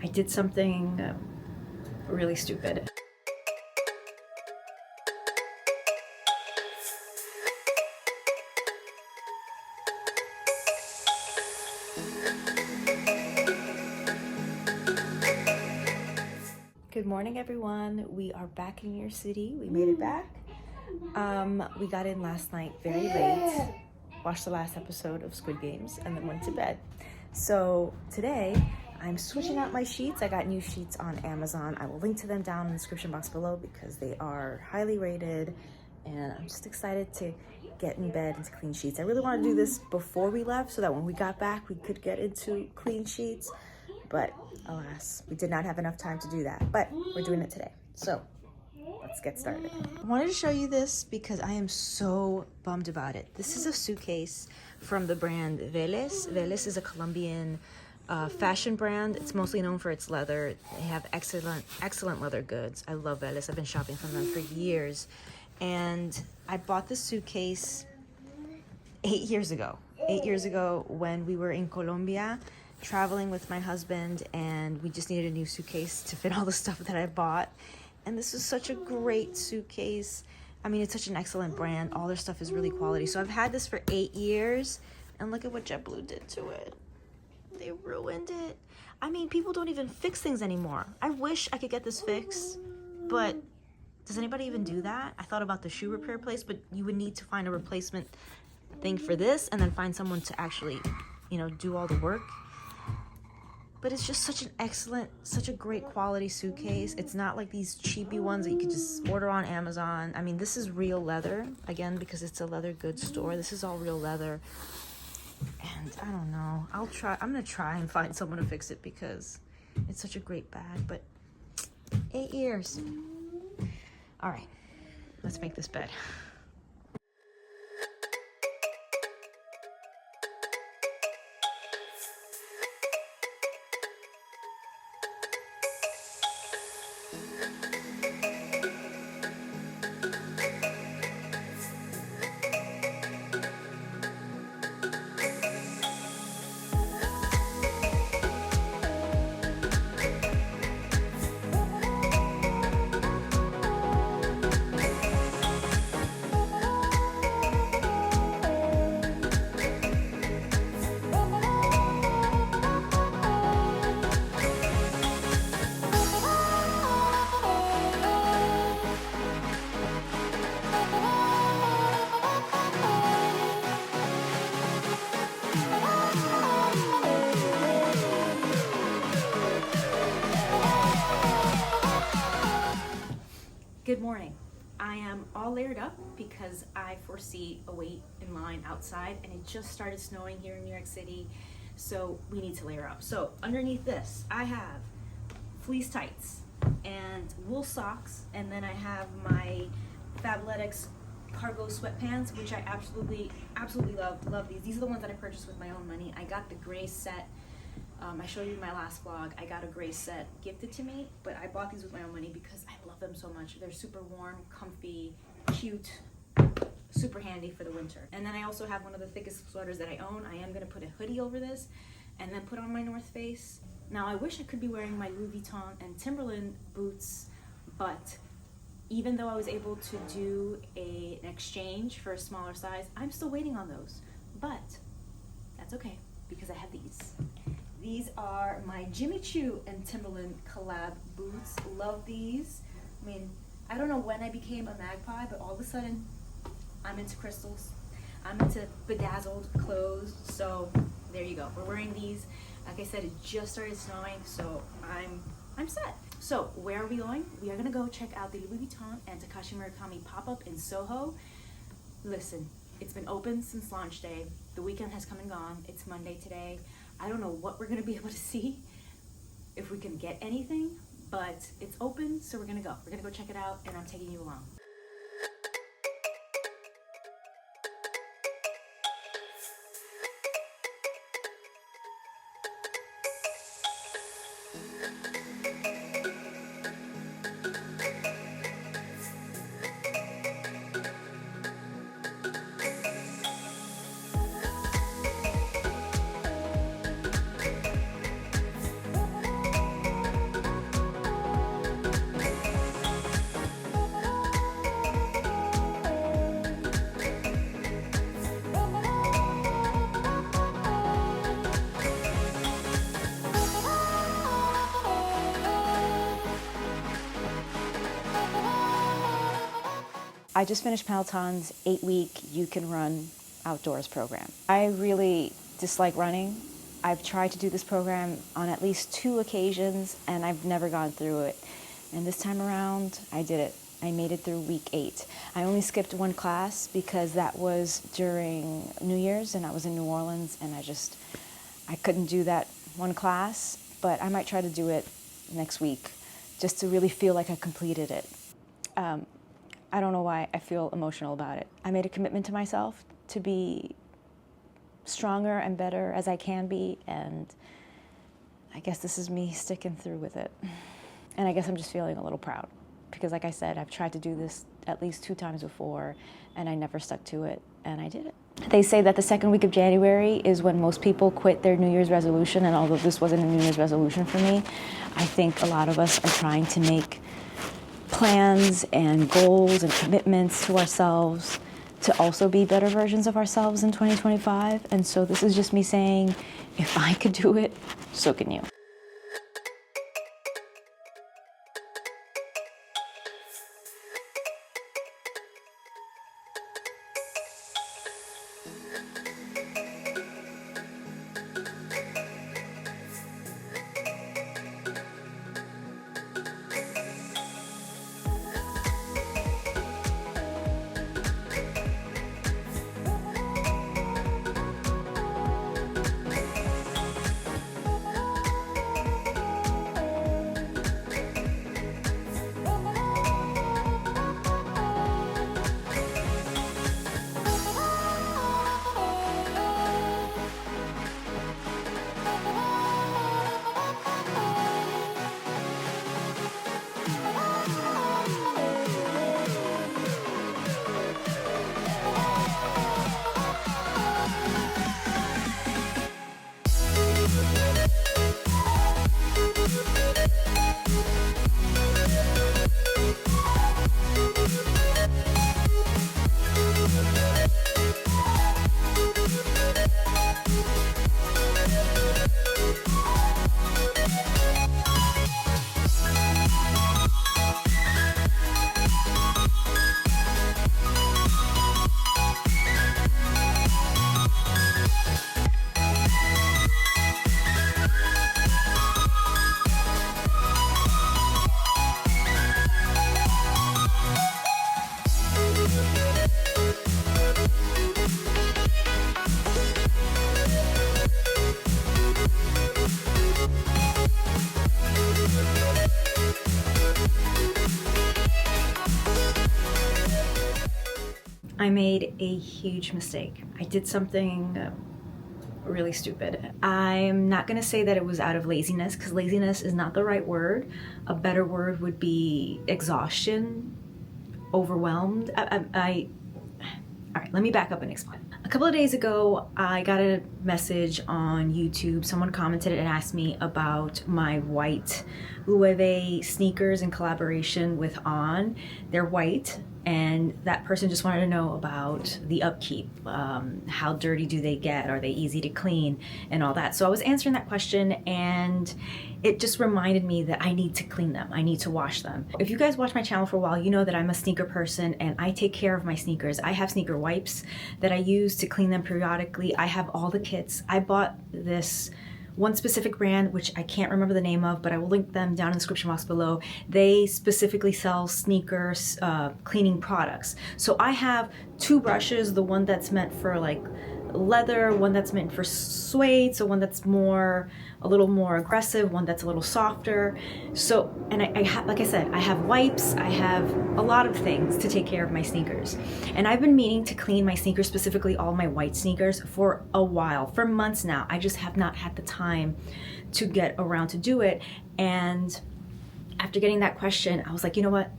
I did something really stupid. Good morning, everyone. We are back in New York City. We made it back. We got in last night very late, watched the last episode of Squid Games, and then went to bed. So today, I'm switching out my sheets. I got new sheets on Amazon. I will link to them down in the description box below because they are highly rated, and I'm just excited to get in bed into clean sheets. I really want to do this before we left so that when we got back, we could get into clean sheets. But alas, we did not have enough time to do that, but we're doing it today. So let's get started. I wanted to show you this because I am so bummed about it. This is a suitcase from the brand Veles. Veles is a Colombian fashion brand. It's mostly known for its leather. They have excellent leather goods. I love Veles. I've been shopping from them for years. And I bought this suitcase 8 years ago. 8 years ago when we were in Colombia traveling with my husband, and we just needed a new suitcase to fit all the stuff that I bought. And this is such a great suitcase. I mean, it's such an excellent brand. All their stuff is really quality. So I've had this for 8 years, and look at what JetBlue did to it. They ruined it. I mean, people don't even fix things anymore. I wish I could get this fixed, but does anybody even do that? I thought about the shoe repair place, but you would need to find a replacement thing for this and then find someone to actually, do all the work. But it's just such a great quality suitcase. It's not like these cheapy ones that you could just order on Amazon. I mean, this is real leather, again, because it's a leather goods store. This is all real leather. And I don't know. I'm gonna try and find someone to fix it because it's such a great bag, but 8 years. All right, let's make this bed. Good morning. I am all layered up because I foresee a wait in line outside, and it just started snowing here in New York City, so we need to layer up. So underneath this, I have fleece tights and wool socks, and then I have my Fabletics cargo sweatpants, which I absolutely love these. These are the ones that I purchased with my own money. I got the gray set. I showed you in my last vlog. I got a gray set gifted to me, but I bought these with my own money because I love them so much. They're super warm, comfy, cute, super handy for the winter. And then I also have one of the thickest sweaters that I own. I am gonna put a hoodie over this and then put on my North Face. Now I wish I could be wearing my Louis Vuitton and Timberland boots, but even though I was able to do an exchange for a smaller size, I'm still waiting on those. But that's okay because I have these. These are my Jimmy Choo and Timberland collab boots. Love these. I mean, I don't know when I became a magpie, but all of a sudden, I'm into crystals. I'm into bedazzled clothes. So there you go. We're wearing these. Like I said, it just started snowing, so I'm set. So where are we going? We are gonna go check out the Louis Vuitton and Takashi Murakami pop-up in Soho. Listen, it's been open since launch day. The weekend has come and gone. It's Monday today. I don't know what we're gonna be able to see, if we can get anything, but it's open, so we're gonna go. We're gonna go check it out, and I'm taking you along. I just finished Peloton's 8-week You Can Run Outdoors program. I really dislike running. I've tried to do this program on at least 2 occasions and I've never gone through it. And this time around, I did it. I made it through week 8. I only skipped 1 class because that was during New Year's and I was in New Orleans and I couldn't do that 1 class, but I might try to do it next week just to really feel like I completed it. I don't know why I feel emotional about it. I made a commitment to myself to be stronger and better as I can be, and I guess this is me sticking through with it. And I guess I'm just feeling a little proud because, like I said, I've tried to do this at least 2 times before and I never stuck to it, and I did it. They say that the 2nd week of January is when most people quit their New Year's resolution, and although this wasn't a New Year's resolution for me, I think a lot of us are trying to make plans and goals and commitments to ourselves to also be better versions of ourselves in 2025. And so this is just me saying, if I could do it, so can you. I made a huge mistake. I did something really stupid. I'm not gonna say that it was out of laziness, because laziness is not the right word. A better word would be exhaustion, overwhelmed. All right, let me back up and explain. A couple of days ago, I got a message on YouTube. Someone commented and asked me about my white Loewe sneakers in collaboration with On. They're white, and that person just wanted to know about the upkeep. How dirty do they get? Are they easy to clean? And all that. So I was answering that question, and it just reminded me that I need to clean them. I need to wash them. If you guys watch my channel for a while, you know that I'm a sneaker person and I take care of my sneakers. I have sneaker wipes that I use to clean them periodically. I have all the kits. I bought this one specific brand, which I can't remember the name of, but I will link them down in the description box below. They specifically sell sneakers cleaning products. So I have 2 brushes, the one that's meant for like leather, one that's meant for suede, so one that's a little more aggressive, one that's a little softer. So, and I have, like I said, I have wipes, I have a lot of things to take care of my sneakers. And I've been meaning to clean my sneakers, specifically all my white sneakers, for a while, for months now. I just have not had the time to get around to do it. And after getting that question, I was like, you know what?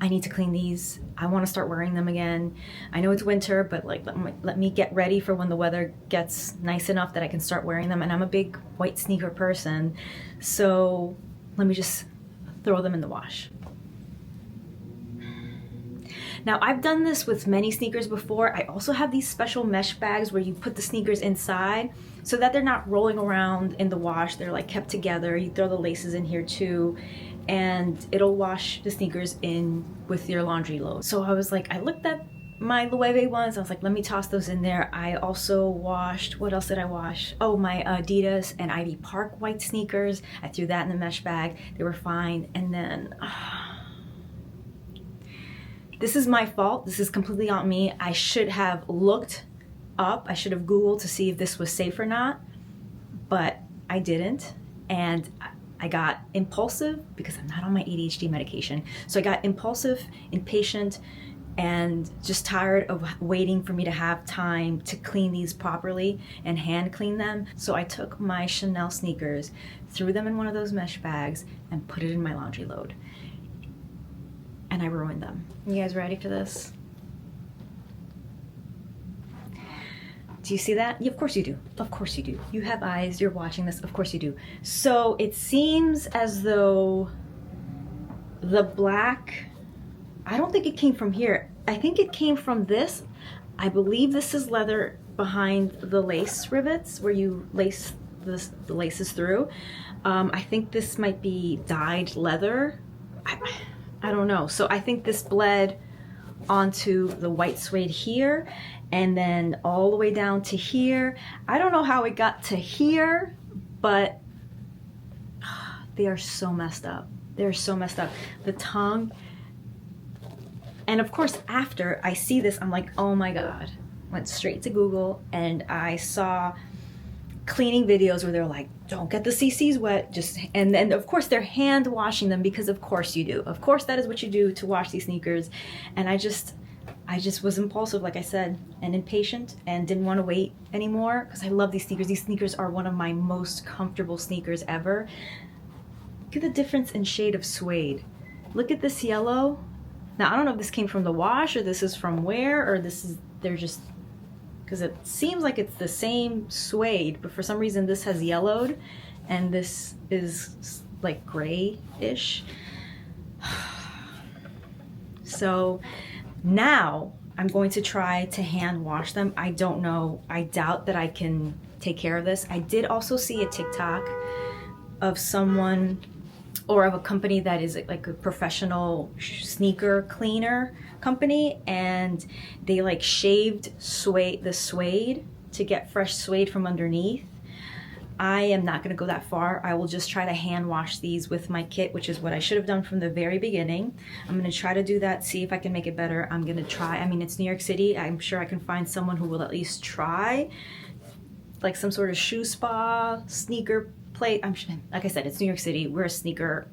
I need to clean these. I want to start wearing them again. I know it's winter, but like let me get ready for when the weather gets nice enough that I can start wearing them. And I'm a big white sneaker person, so let me just throw them in the wash. Now, I've done this with many sneakers before. I also have these special mesh bags where you put the sneakers inside so that they're not rolling around in the wash. They're like kept together. You throw the laces in here too. and it'll wash the sneakers in with your laundry load. So I was like, I looked at my Loewe ones, I was like, let me toss those in there. I also washed, what else did I wash? Oh, my Adidas and Ivy Park white sneakers. I threw that in the mesh bag. They were fine. And then, this is my fault. This is completely on me. I should have looked up. I should have Googled to see if this was safe or not, but I didn't. And I got impulsive because I'm not on my ADHD medication. So I got impulsive, impatient, and just tired of waiting for me to have time to clean these properly and hand clean them. So I took my Chanel sneakers, threw them in one of those mesh bags, and put it in my laundry load. And I ruined them. You guys ready for this? Do you see that? Yeah, of course you do. Of course you do. You have eyes, you're watching this, of course you do. So it seems as though the black, I don't think it came from here. I think it came from this. I believe this is leather behind the lace rivets where you lace the laces through. I think this might be dyed leather. I don't know. So I think this bled onto the white suede here and then all the way down to here. I don't know how it got to here, but they are so messed up. They're so messed up. The tongue. And of course, after I see this, I'm like, oh my God. Went straight to Google and I saw cleaning videos where they're like, don't get the CCs wet, and then of course they're hand washing them because of course you do. Of course that is what you do to wash these sneakers. And I just was impulsive, like I said, and impatient and didn't want to wait anymore because I love these sneakers. These sneakers are one of my most comfortable sneakers ever. Look at the difference in shade of suede. Look at this yellow. Now I don't know if this came from the wash or this is from where, or they're just, because it seems like it's the same suede, but for some reason this has yellowed and this is like gray-ish. So now I'm going to try to hand wash them. I don't know. I doubt that I can take care of this. I did also see a TikTok of someone or of a company that is like a professional sneaker cleaner company, and they like shaved the suede to get fresh suede from underneath. I am not going to go that far. I will just try to hand wash these with my kit, which is what I should have done from the very beginning. I'm going to try to do that, see if I can make it better. I'm going to try. I mean, it's New York City. I'm sure I can find someone who will at least try, like some sort of shoe spa, sneaker plate. Like I said, it's New York City. We're a sneaker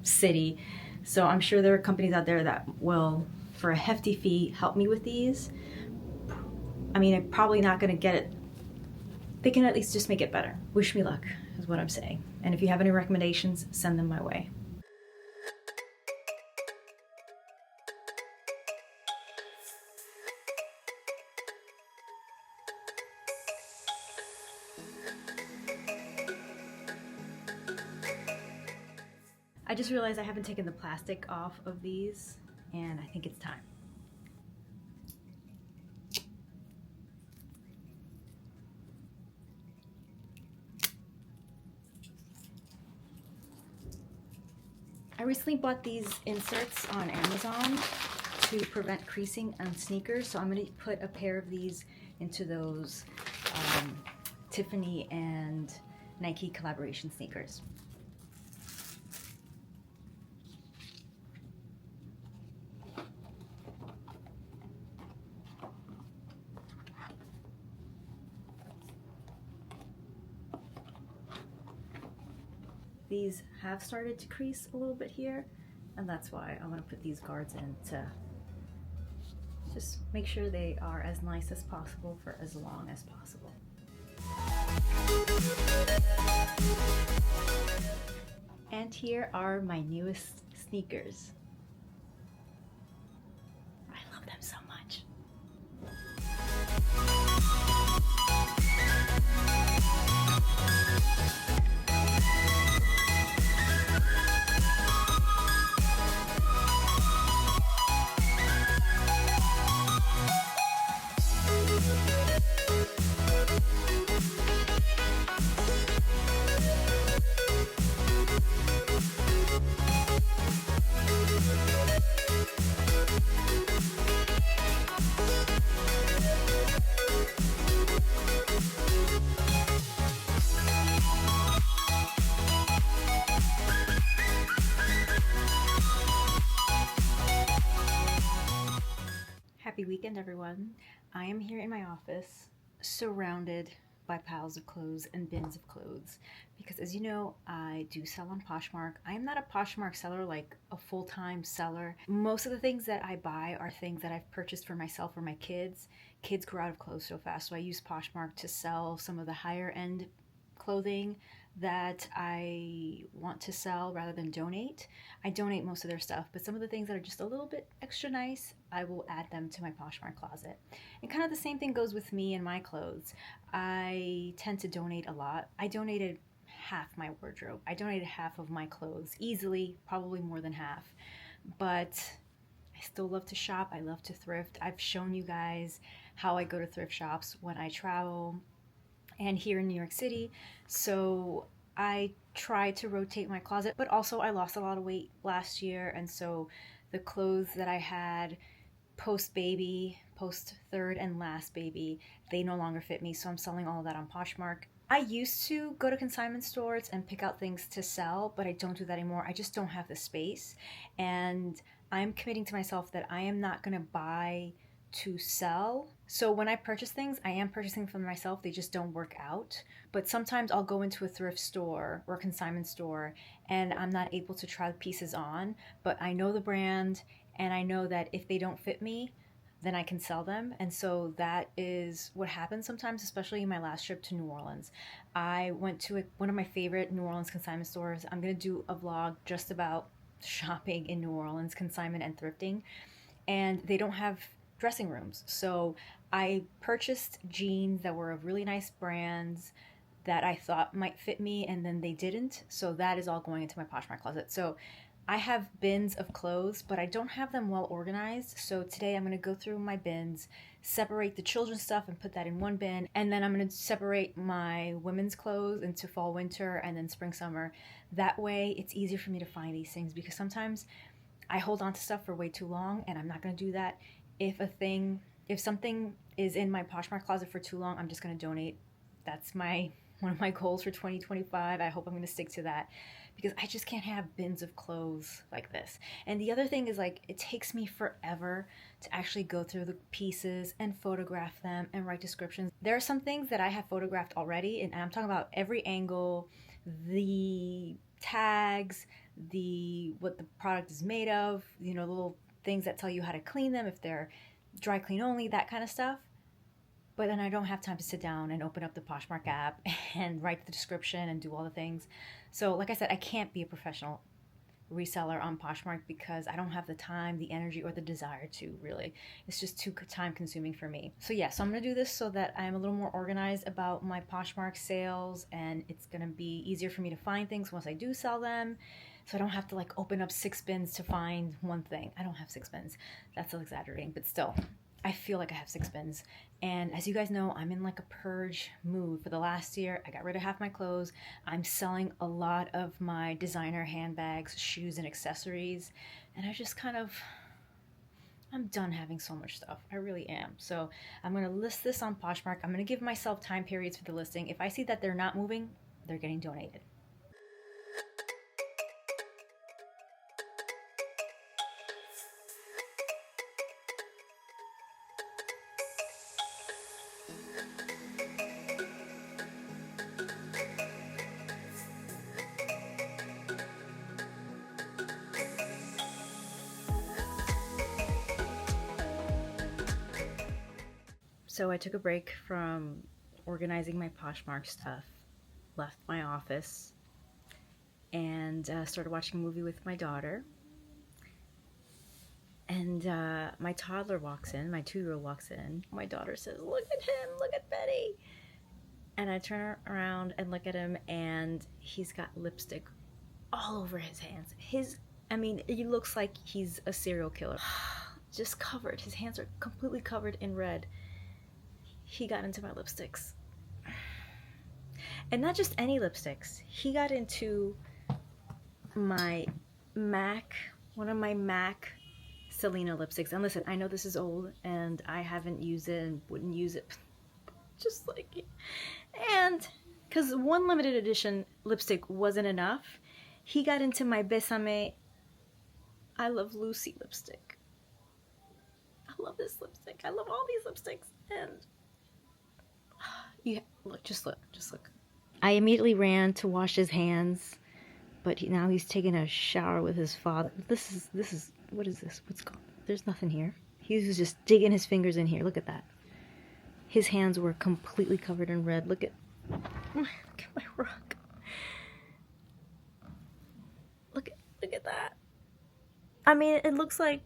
city. So I'm sure there are companies out there that will, for a hefty fee, help me with these. I mean, I'm probably not going to get it. They can at least just make it better. Wish me luck, is what I'm saying. And if you have any recommendations, send them my way. I just realized I haven't taken the plastic off of these, and I think it's time. I recently bought these inserts on Amazon to prevent creasing on sneakers, so I'm going to put a pair of these into those Tiffany and Nike collaboration sneakers. These have started to crease a little bit here, and that's why I'm going to put these guards in to just make sure they are as nice as possible for as long as possible. And here are my newest sneakers. I love them so much. Happy weekend, everyone. I am here in my office, surrounded by piles of clothes and bins of clothes, because as you know, I do sell on Poshmark. I am not a Poshmark seller, like a full-time seller. Most of the things that I buy are things that I've purchased for myself or my kids. Kids grow out of clothes so fast, so I use Poshmark to sell some of the higher end clothing that I want to sell rather than donate. I donate most of their stuff, but some of the things that are just a little bit extra nice, I will add them to my Poshmark closet. And kind of the same thing goes with me and my clothes. I tend to donate a lot. I donated half my wardrobe. I donated half of my clothes, easily, probably more than half. But I still love to shop. I love to thrift. I've shown you guys how I go to thrift shops when I travel and here in New York City. So I try to rotate my closet, but also I lost a lot of weight last year, and so the clothes that I had post baby, post third and last baby, they no longer fit me, so I'm selling all of that on Poshmark. I used to go to consignment stores and pick out things to sell, but I don't do that anymore. I just don't have the space, and I'm committing to myself that I am not gonna buy to sell. So when I purchase things, I am purchasing for myself. They just don't work out. But sometimes I'll go into a thrift store or a consignment store and I'm not able to try the pieces on, but I know the brand and I know that if they don't fit me, then I can sell them. And so that is what happens sometimes, especially in my last trip to New Orleans. I went to one of my favorite New Orleans consignment stores. I'm gonna do a vlog just about shopping in New Orleans, consignment and thrifting. And they don't have dressing rooms. So I purchased jeans that were of really nice brands that I thought might fit me, and then they didn't. So that is all going into my Poshmark closet. So I have bins of clothes, but I don't have them well organized. So today I'm going to go through my bins, separate the children's stuff and put that in one bin, and then I'm going to separate my women's clothes into fall, winter, and then spring, summer. That way it's easier for me to find these things, because sometimes I hold on to stuff for way too long, and I'm not going to do that. If something is in my Poshmark closet for too long, I'm just going to donate. That's one of my goals for 2025. I hope I'm going to stick to that, because I just can't have bins of clothes like this. And the other thing is, like, it takes me forever to actually go through the pieces and photograph them and write descriptions. There are some things that I have photographed already, and I'm talking about every angle, the tags, what the product is made of, little things that tell you how to clean them, if they're dry clean only, that kind of stuff. But then I don't have time to sit down and open up the Poshmark app and write the description and do all the things. So like I said, I can't be a professional reseller on Poshmark because I don't have the time, the energy, or the desire to, really. It's just too time consuming for me. So yeah, so I'm gonna do this so that I'm a little more organized about my Poshmark sales, and it's gonna be easier for me to find things once I do sell them. So I don't have to like open up 6 bins to find one thing. I don't have 6 bins. That's so exaggerating, but still, I feel like I have 6 bins. And as you guys know, I'm in like a purge mood. For the last year, I got rid of half my clothes. I'm selling a lot of my designer handbags, shoes, and accessories. And I'm done having so much stuff. I really am. So I'm gonna list this on Poshmark. I'm gonna give myself time periods for the listing. If I see that they're not moving, they're getting donated. So I took a break from organizing my Poshmark stuff, left my office, and started watching a movie with my daughter. And my toddler walks in, my 2-year-old walks in. My daughter says, "Look at him, look at Betty." And I turn around and look at him, and he's got lipstick all over his hands. He looks like he's a serial killer. Just covered. His hands are completely covered in red. He got into my lipsticks. And not just any lipsticks. He got into my MAC, one of my MAC Selena lipsticks. And listen, I know this is old and I haven't used it and wouldn't use it just like it. And because one limited edition lipstick wasn't enough, he got into my Besame I Love Lucy lipstick. I love this this lipstick. I love all these lipsticks. And yeah, look, just look. I immediately ran to wash his hands, but now he's taking a shower with his father. This is, what is this? What's going on? There's nothing here. He was just digging his fingers in here. Look at that. His hands were completely covered in red. Look at my rug. Look at that. I mean, it looks like,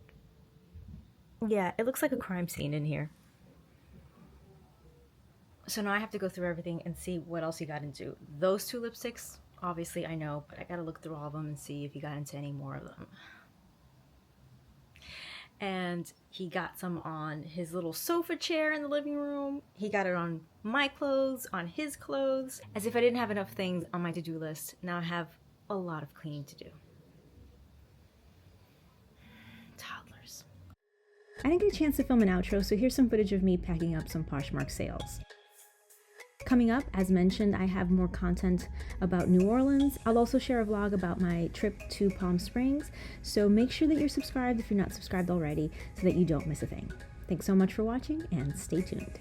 yeah, it looks like a crime scene in here. So now I have to go through everything and see what else he got into. Those 2 lipsticks, obviously I know, but I gotta look through all of them and see if he got into any more of them. And he got some on his little sofa chair in the living room. He got it on my clothes, on his clothes. As if I didn't have enough things on my to-do list, now I have a lot of cleaning to do. Toddlers. I didn't get a chance to film an outro, so here's some footage of me packing up some Poshmark sales. Coming up, as mentioned, I have more content about New Orleans. I'll also share a vlog about my trip to Palm Springs, so make sure that you're subscribed if you're not subscribed already so that you don't miss a thing. Thanks so much for watching and stay tuned.